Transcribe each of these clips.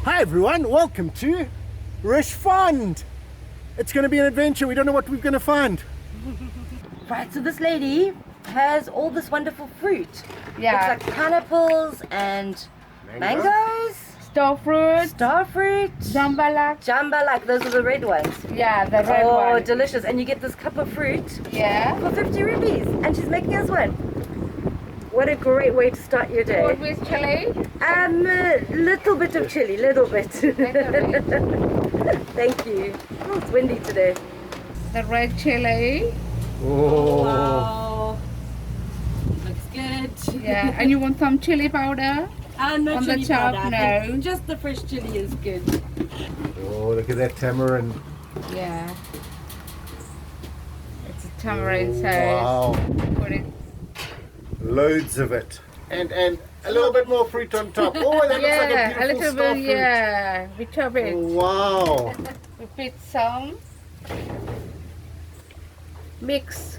Hi everyone, welcome to Riche Fund. It's going to be an adventure. We don't know what we're going to find. Right, so this lady has all this wonderful fruit. Yeah. It's like pineapples and mangoes, Starfruit, jambalaya, those are the red ones. yeah, the red Oh, one. delicious. And you get this cup of fruit Yeah. for 50 rupees. And she's making us one. What a great way to start your day. What with chili? Little bit of chili, little bit. Thank you. Oh, it's windy today. The red chili. Oh, Wow. Looks good. Yeah. And you want some chili powder? No On the chili top, powder. I no. think just the fresh chili is good. oh, look at that tamarind. Yeah. It's a tamarind Oh, sauce. wow, Put it. loads of it. And a little bit more fruit on top. Oh, that looks like a Yeah, beautiful little star bit. fruit. Yeah. We chop it. Wow. We put some. Mix.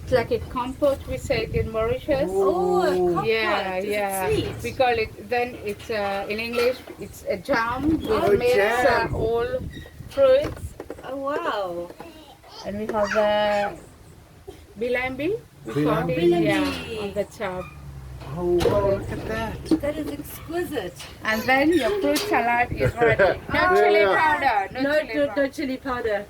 It's like a compote. We say it in Mauritius. Oh, a compote. Yeah, Is it yeah. sweet? We call it. Then it's in English. It's a jam. We Oh, mix jam. all fruits, Oh, wow. and we have the bilambi. We call it, Bilambi. yeah, on the top. Oh, wow, look at that. That is exquisite. And then your fruit salad is ready. No chili Yeah. powder. No, chili powder. No chili powder.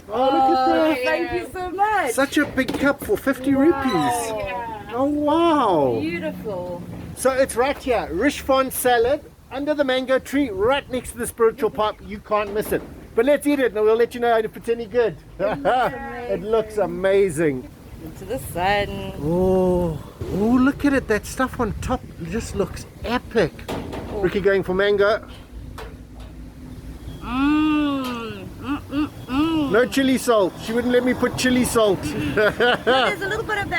Oh, look at that. Thank you so much. Such a big cup for 50 rupees. Yeah. Oh, wow. Beautiful. So it's right here, Riche Fund salad under the mango tree, right next to the spiritual pipe. You can't miss it. But let's eat it and we'll let you know if it's any good. It looks amazing. Into the sun. Oh, look at it. That stuff on top just looks epic. Ricky going for mango. No chili salt. She wouldn't let me put chili salt. There's a little bit of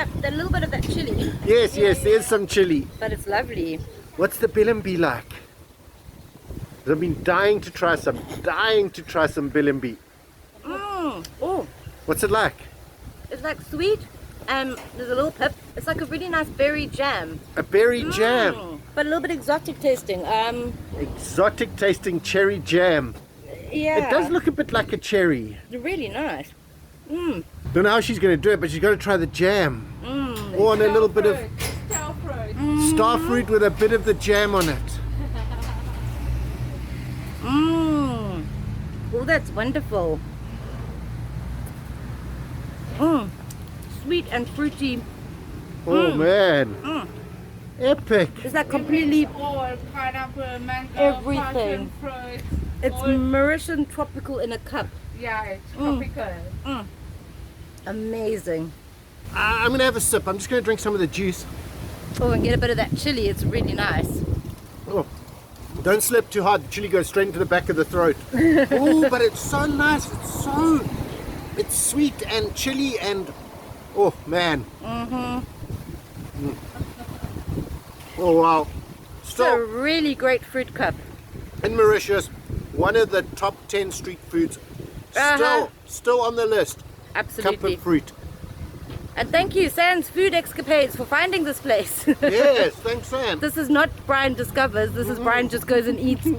that chili, Yes, there's some chili. but it's lovely. What's the bilambi like? I've been dying to try some bilambi. Oh, What's it like? it's like sweet, and there's a little pip. It's like a really nice berry jam. A berry jam. But a little bit exotic tasting. Exotic tasting cherry jam. Yeah. It does look a bit like a cherry. really nice. Don't know how she's going to do it, but she's going to try the jam. Oh, and a little bit of Starfruit. star fruit with a bit of the jam on it. Oh, that's wonderful. Sweet and fruity. Oh man. Epic. It's like completely. All pineapple, mango, Everything. passion fruit. It's all, Mauritian tropical in a cup. yeah, it's tropical. Amazing. I'm going to have a sip. I'm just going to drink some of the juice. Oh, and get a bit of that chili. It's really nice. Oh, don't slip too hard. The chili goes straight into the back of the throat. Oh, but it's so nice. It's sweet and chili and oh man. Oh wow. It's a Still really great fruit cup. in Mauritius, one of the top 10 street foods. Still on the list. Cup Absolutely. of fruit. And thank you, Sans Food Escapades, for finding this place. Yes, thanks, Sam. This is not Brian Discovers. This is Brian just goes and eats. Ooh,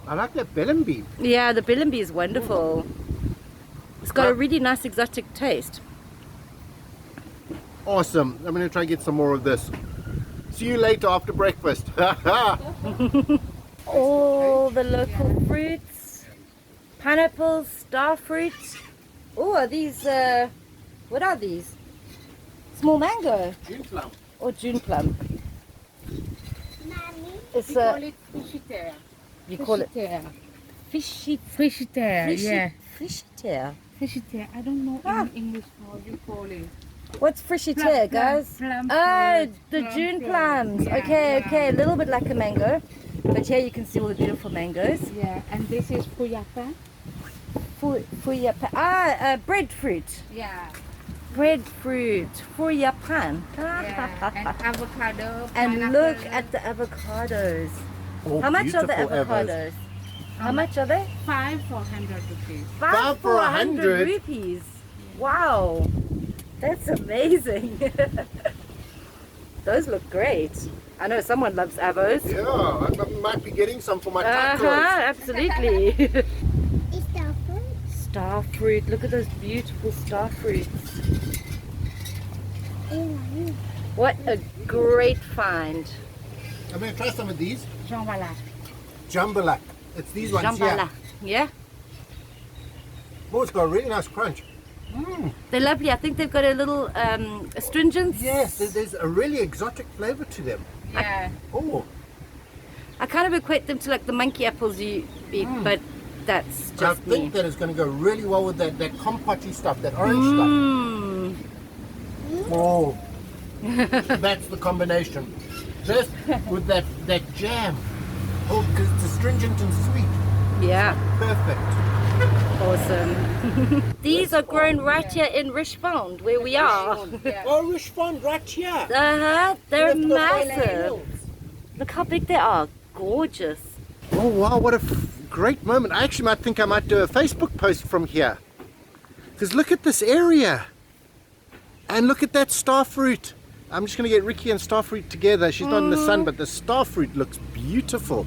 I like that bilambi. Yeah, the bilambi is wonderful. It's got a really nice exotic taste. Awesome. I'm going to try and get some more of this. See you later after breakfast. All the local fruits, pineapples, star fruits. Oh, are these, what are these? Small mango June plum. or June plum? It's We call it frigidaire. you call it fishy, Frigidaire, yeah. frigidaire. Frigidaire. I don't know in English how you call it. What's frigidaire, guys? Plum Oh, fruit, the plum June fruit. plums. Yeah, Okay, yeah. okay, a little bit like a mango, but here you can see all the beautiful mangoes. Yeah, and this is fuyapa. Breadfruit. Yeah. Breadfruit. Fuyapan. Yeah. And avocado. And pineapple. look at the avocados. Oh, How much are the beautiful avos. avocados? How much are they? 5 for 100 rupees. Five for 100 rupees. Wow. That's amazing. Those look great. I know someone loves avos. Yeah, I might be getting some for my tacos. Absolutely. Is that fruit? Star fruit. Look at those beautiful star fruits. What a great find. I'm going to try some of these. Jambalaya. Jambalaya. It's these ones here. Jambalaya. Yeah? Oh, it's got a really nice crunch. They're lovely. I think they've got a little astringent. Yes, there's a really exotic flavor to them. Yeah. Oh, I kind of equate them to like the monkey apples you eat, but that's I just me. think that is going to go really well with that compote stuff, that orange stuff. Oh, that's the combination. This with that jam. Oh, because it's astringent and sweet. Yeah, Perfect. awesome. These are grown right here in Riche, where we are. Yeah. Oh, Riche right here. They're Look at the massive. Look how big they are. Gorgeous. Oh wow, what a great moment. I actually might think I might do a Facebook post from here. Because look at this area. And look at that starfruit. I'm just going to get Ricky and starfruit together. She's not in the sun, but the starfruit looks beautiful.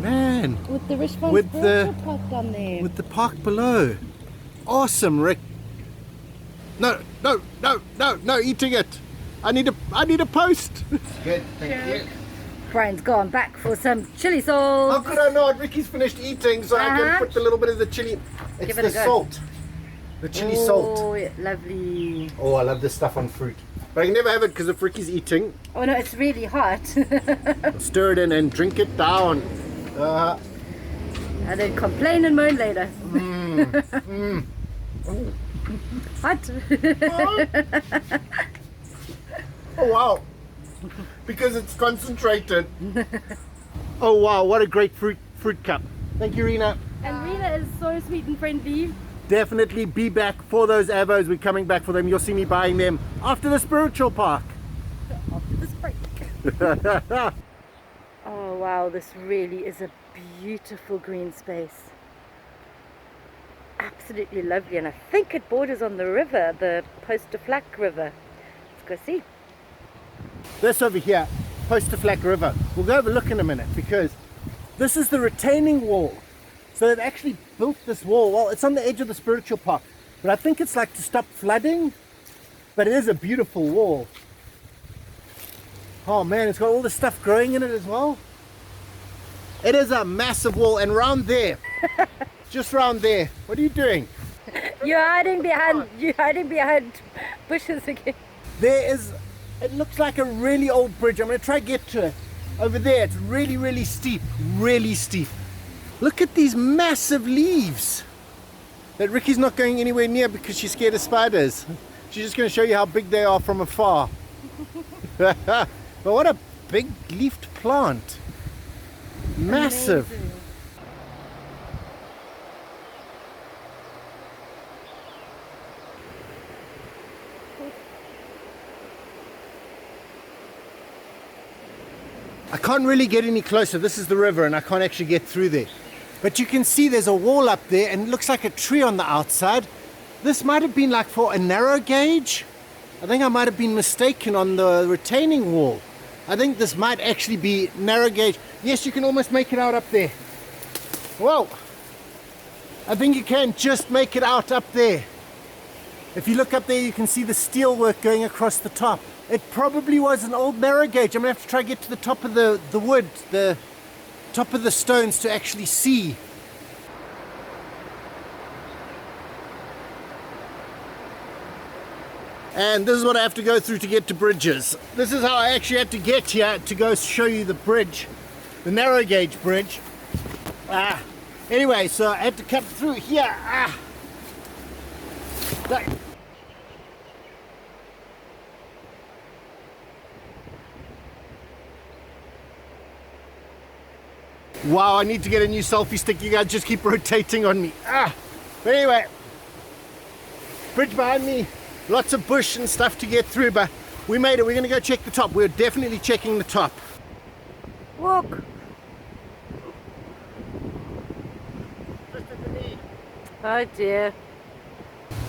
Man, With the Riche With the- park down there. with the park below. Awesome, Rick. No, eating it. I need a post. Good, thank you. Brian's gone back for some chili sauce. How could I not? Ricky's finished eating, so I can put a little bit of the chili. It's Give it the a go. salt. The chili salt. Oh, yeah, lovely. Oh, I love this stuff on fruit. But I can never have it because if Ricky's eating, Oh no, it's really hot. I'll stir it in and drink it down. And then complain and moan later. Hot. Oh wow. Because it's concentrated. Oh wow, what a great fruit cup. Thank you, Rena. And Rena is so sweet and friendly. Definitely be back for those avos. We're coming back for them. You'll see me buying them after the spiritual park. After this break. Oh wow, this really is a beautiful green space. Absolutely lovely, and I think it borders on the river, the Flacq River. Let's go see. This over here, Flacq River. We'll go have a look in a minute because this is the retaining wall. So they've actually built this wall. Well, it's on the edge of the spiritual park, but I think it's like to stop flooding. But it is a beautiful wall. Oh man, it's got all this stuff growing in it as well. It is a massive wall, and round there, just round there. What are you doing? You're hiding behind bushes again. There is, it looks like a really old bridge. I'm going to try to get to it. Over there, it's really, really steep. Really steep. Look at these massive leaves that Ricky's not going anywhere near because she's scared of spiders. She's just going to show you how big they are from afar. But what a big leafed plant. Massive. Amazing. I can't really get any closer. This is the river and I can't actually get through there. But you can see there's a wall up there and it looks like a tree on the outside. This might have been like for a narrow gauge. I think I might have been mistaken on the retaining wall. I think this might actually be narrow gauge. Yes, you can almost make it out up there. Whoa! I think you can just make it out up there. If you look up there, you can see the steel work going across the top. It probably was an old narrow gauge. I'm gonna have to try to get to the top of the wood, the top of the stones to actually see. And this is what I have to go through to get to bridges. This is how I actually had to get here to go show you the bridge, the narrow gauge bridge. Anyway, so I had to cut through here. Wow, I need to get a new selfie stick. You guys just keep rotating on me. But anyway, bridge behind me. Lots of bush and stuff to get through, but we made it. We're going to go check the top. We're definitely checking the top. Walk. Oh dear.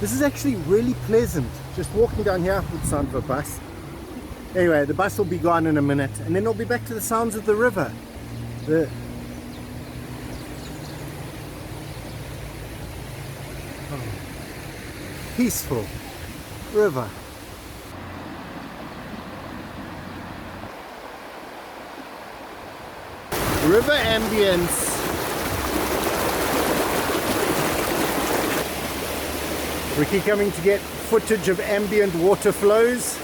This is actually really pleasant. Just walking down here with the sound of a bus. Anyway, the bus will be gone in a minute, and then we'll be back to the sounds of the river. The peaceful river. River ambience. Ricky coming to get footage of ambient water flows.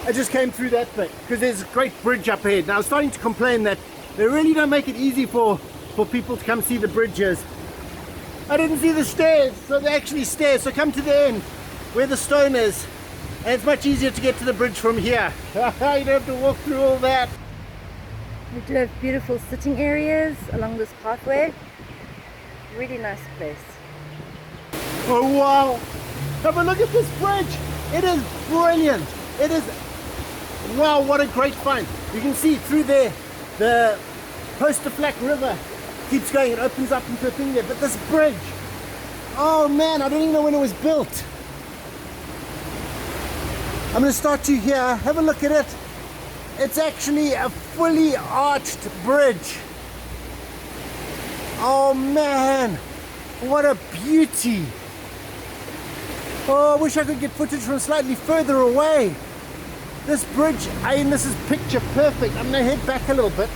I just came through that bit because there's a great bridge up ahead. Now I was starting to complain that they really don't make it easy for people to come see the bridges. I didn't see the stairs, so they're actually stairs. So come to the end where the stone is, and it's much easier to get to the bridge from here. You don't have to walk through all that. We do have beautiful sitting areas along this pathway. Really nice place. Oh wow! Have a look at this bridge. It is brilliant. It is, wow, what a great find. You can see through there the Flacq River keeps going. It opens up into a thing there. But this bridge, oh man, I don't even know when it was built. I'm going to start you here. Have a look at it. It's actually a fully arched bridge. Oh man, what a beauty. Oh, I wish I could get footage from slightly further away. This bridge, this is picture perfect. I'm going to head back a little bit.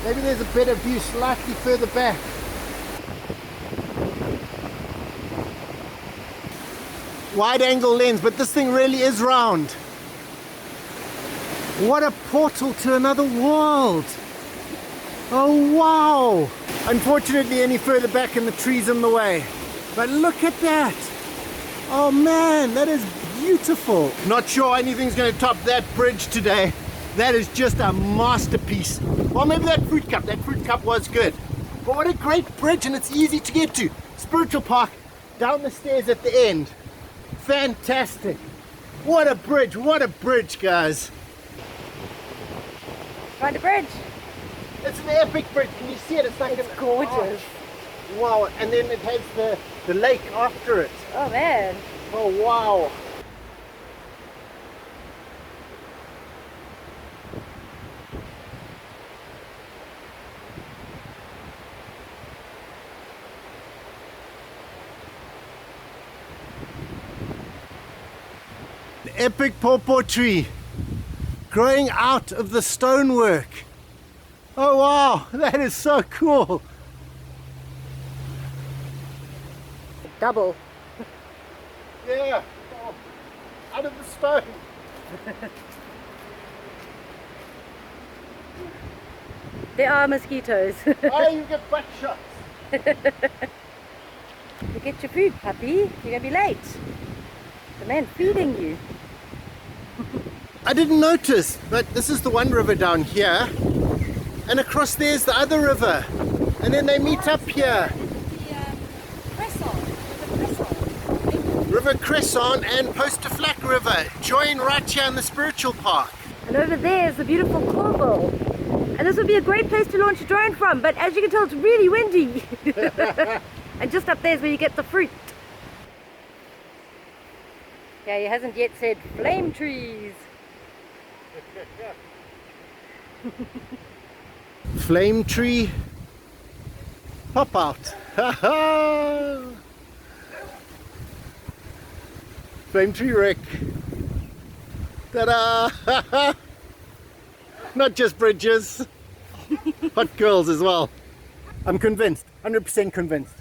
Maybe there's a better view slightly further back. Wide angle lens, but this thing really is round. What a portal to another world. Oh wow. Unfortunately any further back and the trees in the way. But look at that. Oh man, that is beautiful. Not sure anything's going to top that bridge today. That is just a masterpiece. Well, maybe that fruit cup was good. But what a great bridge, and it's easy to get to. Spiritual Park, down the stairs at the end. Fantastic. What a bridge, guys. Find a bridge. It's an epic bridge. Can you see it? It's like It's gorgeous. Wow, and then it has the lake after it. Oh man. Oh wow. The epic pawpaw tree growing out of the stonework. Oh wow, that is so cool. Double. Yeah, oh, out of the stone. There are mosquitoes. Oh, you get butt shots. You get your food, puppy. You're gonna be late. The man feeding you. I didn't notice, but this is the one river down here, and across there's the other river, and then they meet up here. River Cresson and Flacq River join right here in the spiritual park. And over there is the beautiful Corville. And this would be a great place to launch a drone from, but as you can tell it's really windy. And just up there is where you get the fruit. Yeah, he hasn't yet said flame trees. Flame tree pop out. Flame tree wreck. Ta-da! Not just bridges, hot girls as well. I'm convinced, 100% convinced.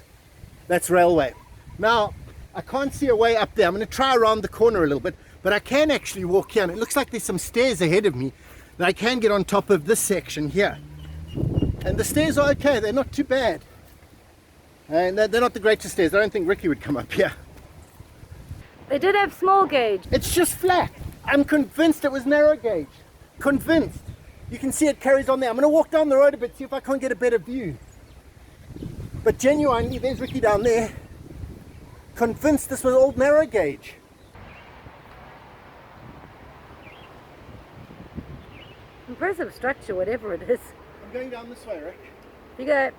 That's railway. Now, I can't see a way up there. I'm going to try around the corner a little bit, but I can actually walk here, and it looks like there's some stairs ahead of me that I can get on top of this section here. And the stairs are okay, they're not too bad. And they're not the greatest stairs. I don't think Ricky would come up here. They did have small gauge. It's just flat. I'm convinced it was narrow gauge. Convinced. You can see it carries on there. I'm going to walk down the road a bit, see if I can't get a better view. But genuinely, there's Ricky down there. Convinced this was old narrow gauge. impressive structure, whatever it is. I'm going down this way, Rick. You go.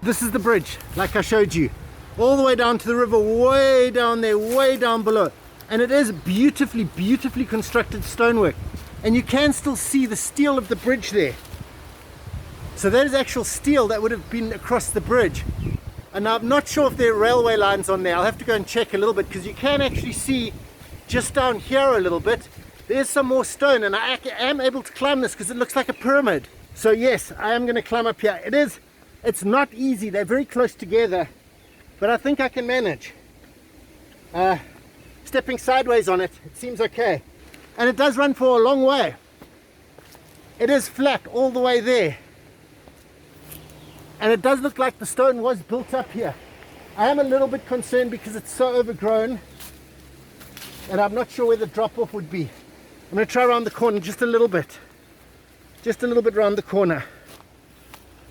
This is the bridge, like I showed you. All the way down to the river, way down there, way down below. And it is beautifully, beautifully constructed stonework. And you can still see the steel of the bridge there. So that is actual steel that would have been across the bridge. And I'm not sure if there are railway lines on there. I'll have to go and check a little bit, because you can actually see just down here a little bit. There's some more stone, and I am able to climb this because it looks like a pyramid. So yes, I am going to climb up here. It's not easy. They're very close together, but I think I can manage. Stepping sideways on it, it seems okay. And it does run for a long way. It is flat all the way there. And it does look like the stone was built up here. I am a little bit concerned because it's so overgrown, and I'm not sure where the drop off would be. I'm going to try around the corner just a little bit. Just a little bit around the corner.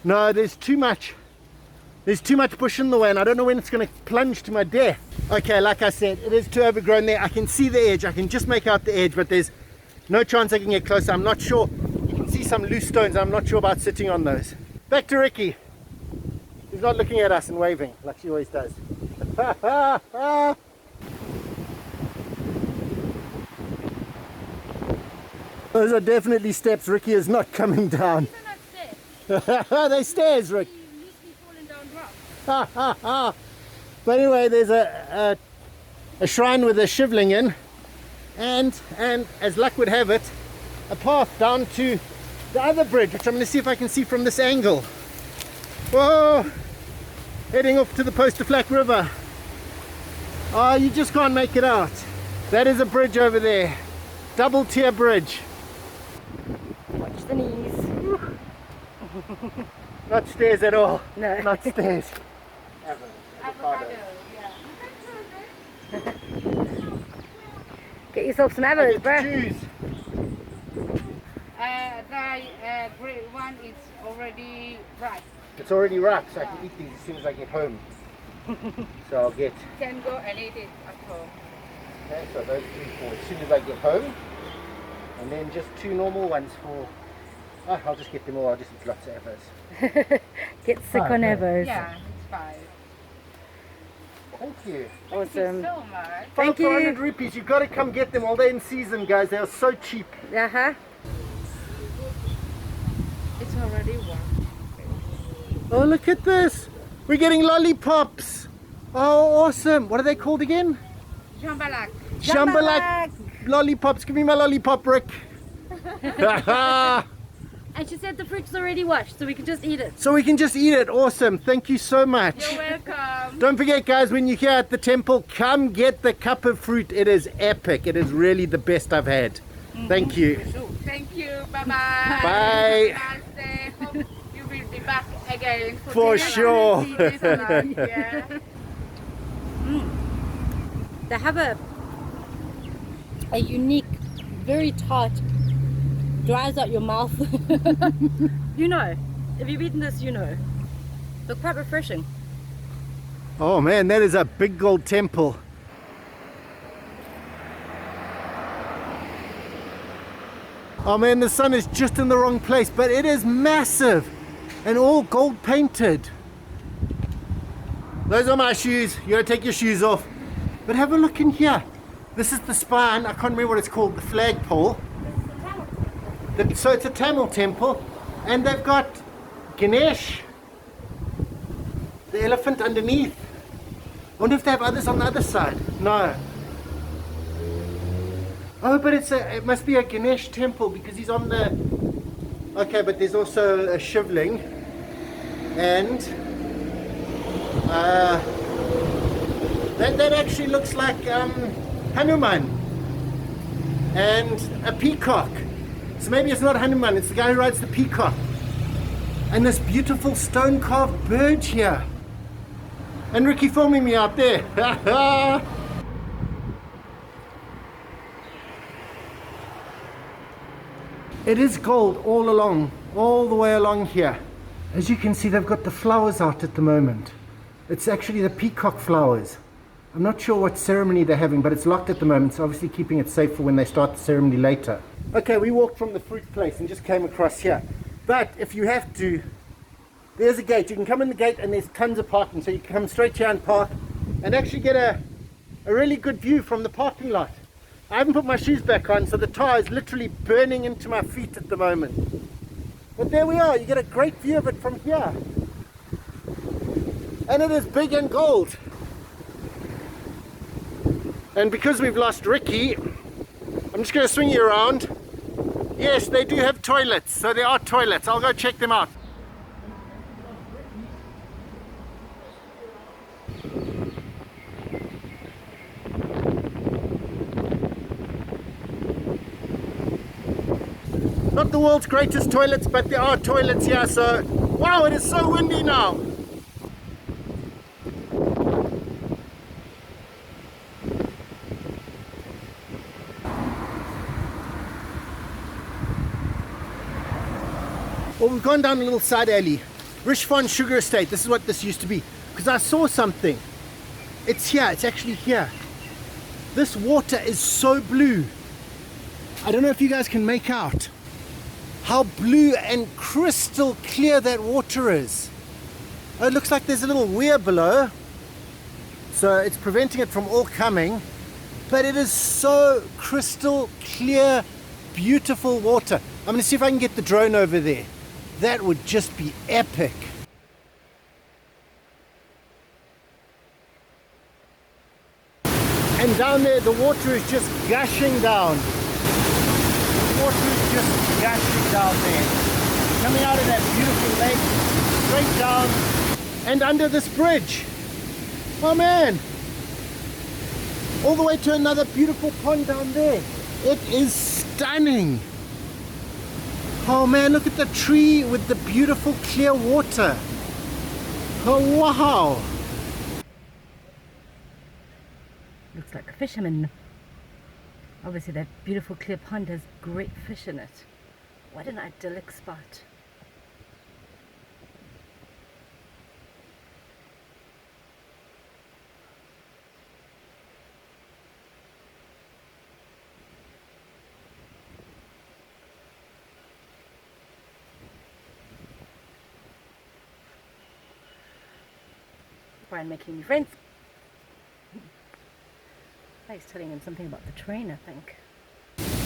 No, there's too much. There's too much bush in the way, and I don't know when it's going to plunge to my death. Okay, like I said, it is too overgrown there. I can see the edge. I can just make out the edge, but there's no chance I can get closer. I'm not sure. You can see some loose stones. I'm not sure about sitting on those. Back to Ricky. He's not looking at us and waving like she always does. Those are definitely steps. Ricky is not coming down. These are not stairs. They're stairs, Rick. You usually falling down rocks. But anyway, there's a shrine with a shivling in, and as luck would have it, a path down to the other bridge, which I'm going to see if I can see from this angle. Whoa! Heading off to the Post of Flacq River. Oh, you just can't make it out. That is a bridge over there. Double tier bridge. Watch the knees. Not stairs at all. No. Not stairs. Avocado, yeah. Get yourself some avos, bro. Choose. The green one is already ripe. It's already ripe, so I can eat these as soon as I get home. So I'll get, Can go and eat it at home. okay, so those 3 for as soon as I get home. And then just 2 normal ones for, I'll just get them all, I'll just eat lots of avos. Get sick on Okay. avos. Yeah, it's fine. Thank you. Awesome. Thank you so much. Thank For 400 you. rupees, you've got to come get them while they're in season, guys. They are so cheap. Uh-huh. It's already warm. Oh, look at this. We're lollipops. Oh, awesome. What are they called again? Jambalak. Jambalak lollipops. Give me my lollipop, Rick. And she said the fruit's already washed, so we can just eat it. So we can just eat it. Awesome. Thank you so much. You're welcome. Don't forget, guys, when you're here at the temple, come get the cup of fruit. It is epic. It is really the best I've had. Thank you. Thank you. Bye-bye. Bye. Have a nice day. Hope you will be back again. For sure. Yeah. They have a unique, very tart, dries out your mouth. You know, if you've eaten this, you know. They're quite refreshing. Oh man, that is a big gold temple. Oh man, the sun is just in the wrong place, but it is massive and all gold painted. Those are my shoes. You gotta take your shoes off. But have a look in here. This is the spine. I can't remember what it's called, the flagpole. So it's a Tamil temple, and they've got Ganesh, the elephant underneath. I wonder if they have others on the other side. No. Oh, but it must be a Ganesh temple because he's on the. Okay, but there's also a shivling, and that actually looks like Hanuman and a peacock. So maybe it's not Hanuman, it's the guy who rides the peacock. And this beautiful stone carved bird here. And Ricky filming me out there. It is gold all along, all the way along here. As you can see, they've got the flowers out at the moment. It's actually the peacock flowers. I'm not sure what ceremony they're having, but it's locked at the moment, so obviously keeping it safe for when they start the ceremony later. Okay, we walked from the fruit place and just came across here. But if you have to, there's a gate. You can come in the gate and there's tons of parking, so you can come straight here and park and actually get a really good view from the parking lot. I haven't put my shoes back on, so the tar is literally burning into my feet at the moment. But there we are, you get a great view of it from here. And it is big and gold. And because we've lost Ricky, I'm just going to swing you around. Yes, they do have toilets, so there are toilets. I'll go check them out. Not the world's greatest toilets, but there are toilets here, so wow, it is so windy now. Well, we've gone down a little side alley. Riche Sugar Estate, this is what this used to be. Because I saw something. It's here, it's actually here. This water is so blue. I don't know if you guys can make out how blue and crystal clear that water is. Oh, it looks like there's a little weir below, so it's preventing it from all coming, but it is so crystal clear, beautiful water. I'm going to see if I can get the drone over there. That would just be epic. And down there the water is just gushing down. The water is just gushing down there, coming out of that beautiful lake, straight down and under this bridge. Oh man, all the way to another beautiful pond down there. It is stunning. Oh man, look at the tree with the beautiful clear water. Oh wow. Looks like a fisherman. Obviously that beautiful clear pond has great fish in it. What an idyllic spot. Brian making new friends. He's telling him something about the train, I think.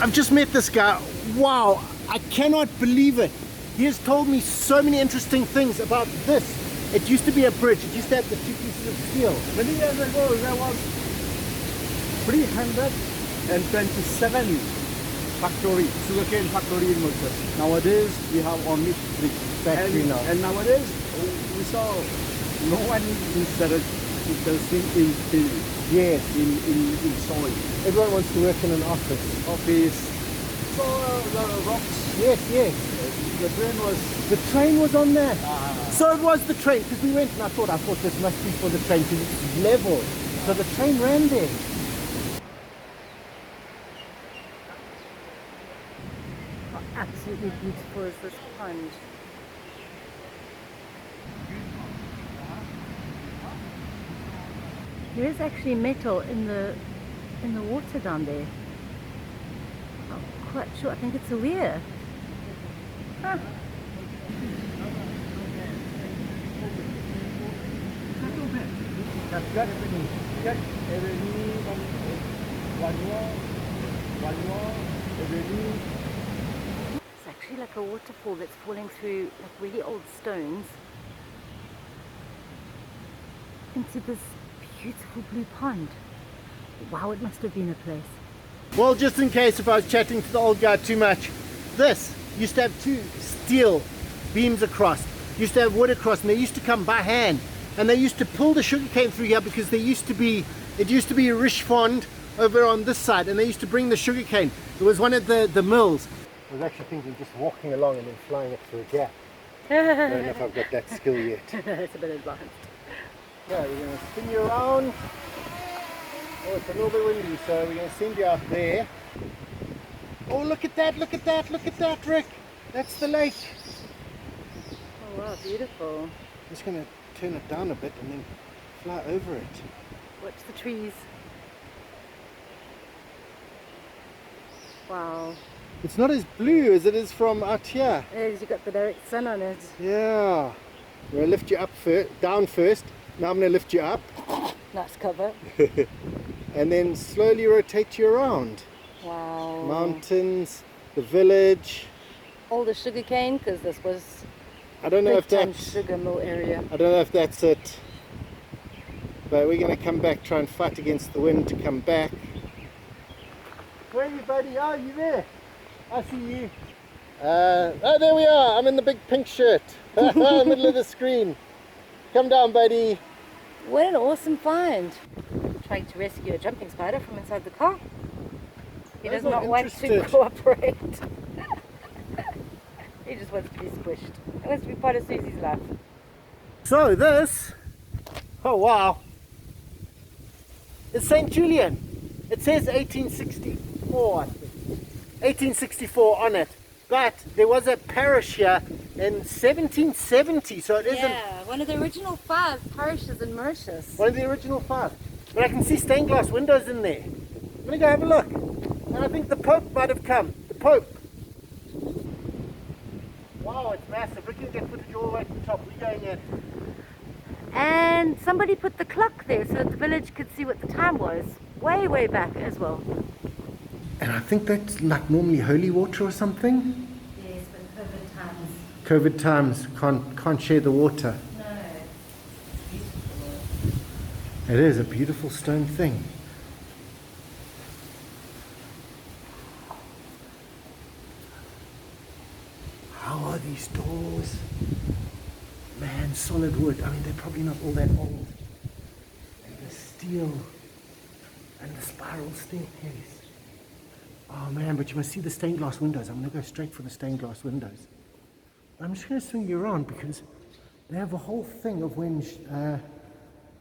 I've just met this guy. Wow, I cannot believe it. He has told me so many interesting things about this. It used to be a bridge. It used to have the two pieces of steel. Many years ago, there was 327 factory, sugarcane factory in Mauritius. Nowadays, we have only 3 Factory now. And nowadays, we saw no one interested in Yes. in soil. Everyone wants to work in an office. So the rocks. Yes, yes. The train was. The train was on there. So it was the train, because we went and I thought this must be for the train because it's level. So the train ran there. How absolutely beautiful is this pond? There is actually metal in the water down there. I'm quite sure. I think it's a weir. Huh. It's actually like a waterfall that's falling through like really old stones into this beautiful blue pond. Wow, it must have been a place. Well, just in case if I was chatting to the old guy too much, this used to have 2 steel beams across, used to have wood across, and they used to come by hand, and they used to pull the sugarcane through here because it used to be Riche over on this side, and they used to bring the sugarcane. It was one of the mills. I was actually thinking just walking along and then flying it through a gap. I don't know if I've got that skill yet. It's a bit advanced. Yeah, we're going to spin you around. Oh, it's a little bit windy, so we're going to send you out there. Oh, look at that, look at that, look at that, Rick. That's the lake. Oh wow, beautiful. I'm just going to turn it down a bit and then fly over it. Watch the trees. Wow. It's not as blue as it is from out here. It is, you got the direct sun on it. Yeah. I'm going to lift you up down first. Now I'm going to lift you up. Nice cover. And then slowly rotate you around. Wow. Mountains, the village. All the sugar cane, because this was I don't know if big time that's sugar mill area. I don't know if that's it. But we're going to come back, try and fight against the wind to come back. Where are you, buddy? Oh, you there? I see you. Oh, there we are. I'm in the big pink shirt. Middle of the screen. Come down, buddy. What an awesome find. Trying to rescue a jumping spider from inside the car. He does I'm not not want to interested. cooperate. He just wants to be squished. He wants to be part of Susie's life. So this, oh wow, it's St. Julien. It says 1864, I think. 1864 on it. But there was a parish here in 1770, so it isn't Yeah, one of the original 5 parishes in Mauritius. one of the original 5. But I can see stained glass windows in there. I'm gonna go have a look. And I think the Pope might have come. The Pope. Wow, it's massive. We can get footage all the way to the top. We're going in. And somebody put the clock there so that the village could see what the time was. Way, way back as well. And I think that's like normally holy water or something. Yes, but COVID times. COVID times can't share the water. No. It is a beautiful stone thing. How are these doors? Man, solid wood. I mean, they're probably not all that old. And the steel and the spiral staircase. Oh man, but you must see the stained glass windows. I'm going to go straight for the stained glass windows. I'm just going to swing you around because they have a whole thing of when,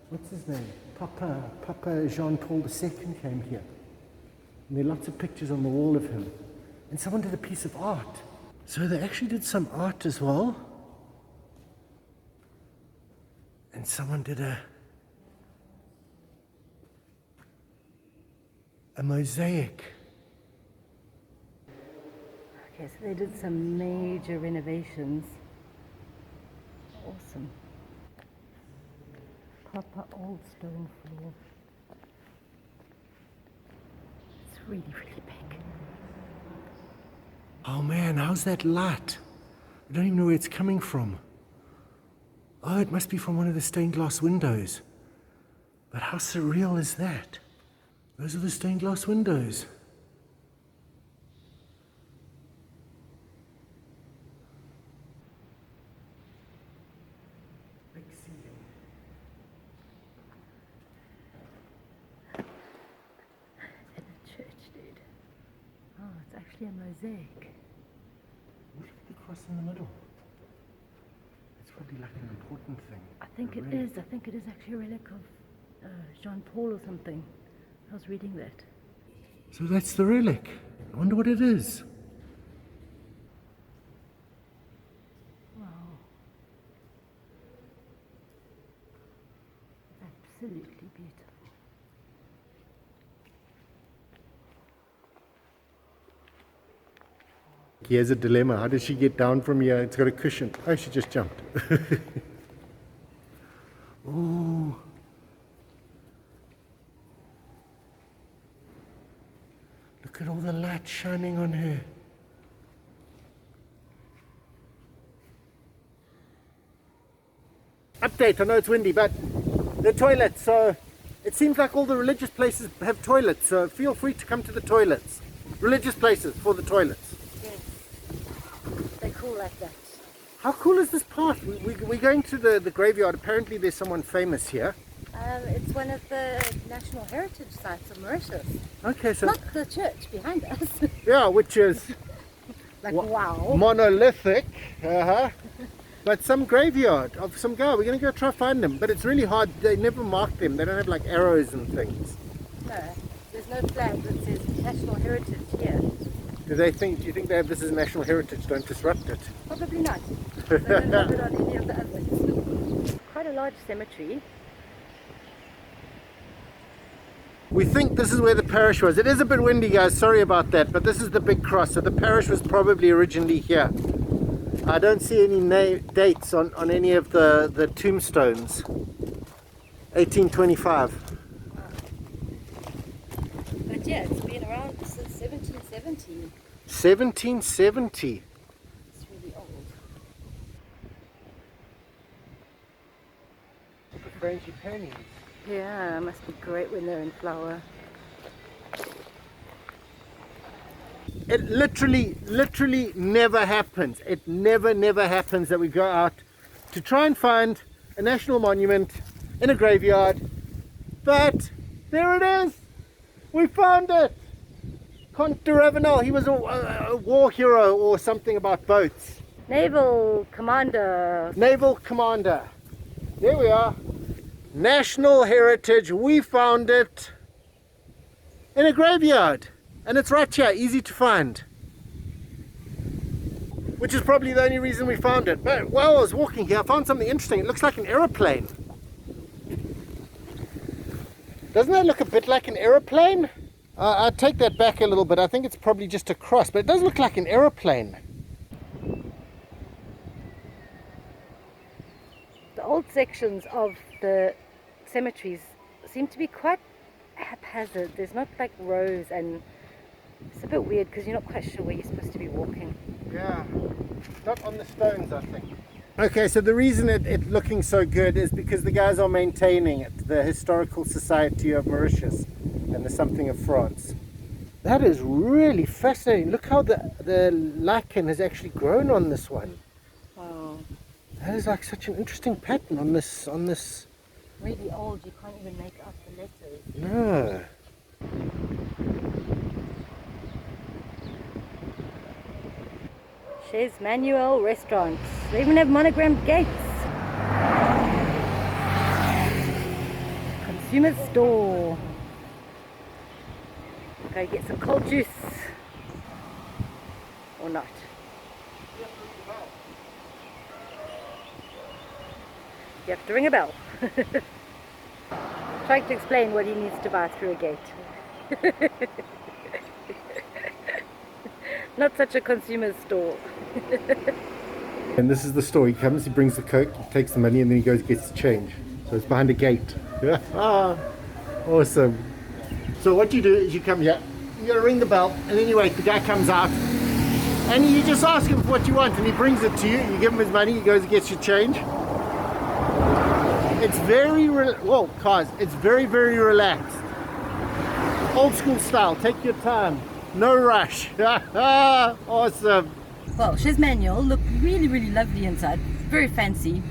what's his name? Papa Jean-Paul II came here. And there are lots of pictures on the wall of him. And someone did a piece of art. So they actually did some art as well. And someone did a mosaic. Okay, so they did some major renovations. Awesome. Proper old stone floor. It's really, really big. Oh man, how's that light? I don't even know where it's coming from. Oh, it must be from one of the stained glass windows. But how surreal is that? Those are the stained glass windows. Big ceiling. In a church, dude. Oh, it's actually a mosaic. Look at the cross in the middle. It's probably like an important thing. I think it is. I think it is actually a relic of Jean-Paul or something. I was reading that. So that's the relic. I wonder what it is. Wow. Absolutely beautiful. Here's a dilemma. How does she get down from here? It's got a cushion. Oh, she just jumped. Oh. Look at all the light shining on her. Update, I know it's windy, but the toilets. So it seems like all the religious places have toilets, so feel free to come to the toilets. Religious places for the toilets. Yes. They're cool like that. How cool is this path? We're going to the graveyard. Apparently there's someone famous here. It's one of the National Heritage Sites of Mauritius. Okay, so... Not the church behind us. Yeah, which is... Like, wow. Monolithic. But some graveyard of some guy. We're going to go try find them. But it's really hard. They never mark them. They don't have like arrows and things. No, there's no flag that says National Heritage here. Do you think they have this as national heritage? Don't disrupt it. Probably not. They don't have it on any of the others. Quite a large cemetery. We think this is where the parish was. It is a bit windy, guys, sorry about that, but this is the big cross, so the parish was probably originally here. I don't see any dates on any of the tombstones. 1825. But yeah, it's been around since 1770. 1770. It's really old. The frangipani. Yeah, it must be great when they're in flower. It literally never happens. It never happens that we go out to try and find a national monument in a graveyard. But there it is. We found it. Comte de Ravenel. He was a war hero or something about boats. Naval Commander. Naval commander. There we are. National heritage. We found it in a graveyard. And it's right here, easy to find. Which is probably the only reason we found it. But while I was walking here, I found something interesting. It looks like an aeroplane. Doesn't that look a bit like an aeroplane? I take that back a little bit. I think it's probably just a cross, but it does look like an aeroplane. The old sections of the cemeteries seem to be quite haphazard. There's not like rows, and it's a bit weird because you're not quite sure where you're supposed to be walking. Yeah, not on the stones, I think. Okay, so the reason it's looking so good is because the guys are maintaining it, the Historical Society of Mauritius and the Something of France. That is really fascinating. Look how the lichen has actually grown on this one. Wow. That is like such an interesting pattern on this. Really old, you can't even make out the letters. No. Chez Manuel Restaurant. They even have monogrammed gates. Consumer store. Go get some cold juice. Or not. You have to ring a bell. Trying to explain what he needs to buy through a gate. Not such a consumer store. And this is the store. He comes, he brings the coke, he takes the money, and then he goes and gets the change. So it's behind a gate. Awesome. So what you do is you come here, you gotta ring the bell, and then you wait, the guy comes out, and you just ask him what you want, and he brings it to you, you give him his money, he goes and gets your change. It's very, it's very relaxed. Old school style, take your time, no rush. Awesome. Well, Chez Manuel looked really lovely inside, very fancy,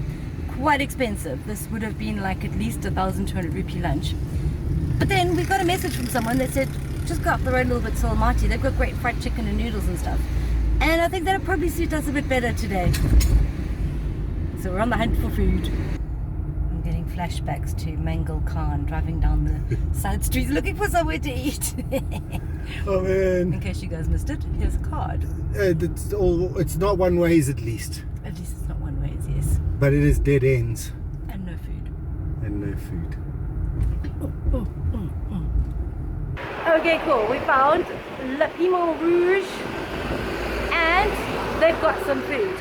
quite expensive. This would have been like at least 1,200 rupee lunch. But then we got a message from someone that said, just go up the road a little bit to Almaty, they've got great fried chicken and noodles and stuff. And I think that'll probably suit us a bit better today. So we're on the hunt for food. I'm getting flashbacks to Mangal Khan driving down the side streets looking for somewhere to eat. Oh man. In case you guys missed it, here's a card. It's not one ways at least. At least it's not one ways, yes. But it is dead ends. And no food. And no food. Okay, cool. We found Le Piment Rouge and they've got some food.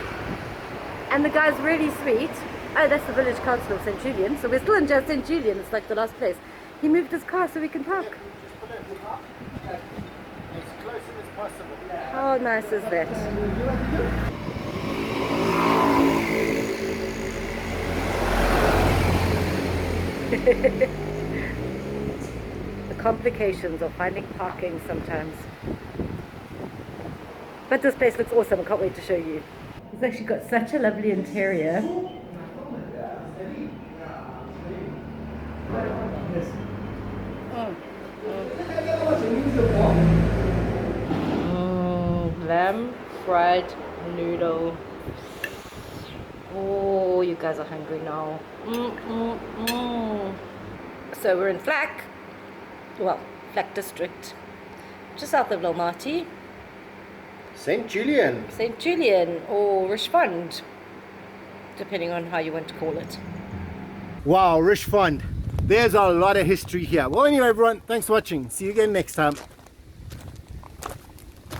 And the guy's really sweet. Oh, that's the village council of St. Julien. So we're still in just St. Julien. It's like the last place. He moved his car so we can park. As close as possible. How nice is that? The complications of finding parking sometimes. But this place looks awesome. I can't wait to show you. It's actually got such a lovely interior. Lamb fried noodle. Oh, you guys are hungry now. So we're in Flacq. Well, Flacq district, just south of Almaty. St. Julien. St. Julien or Riche, depending on how you want to call it. Wow, Riche. there's a lot of history here. Well, anyway, everyone, thanks for watching. See you again next time.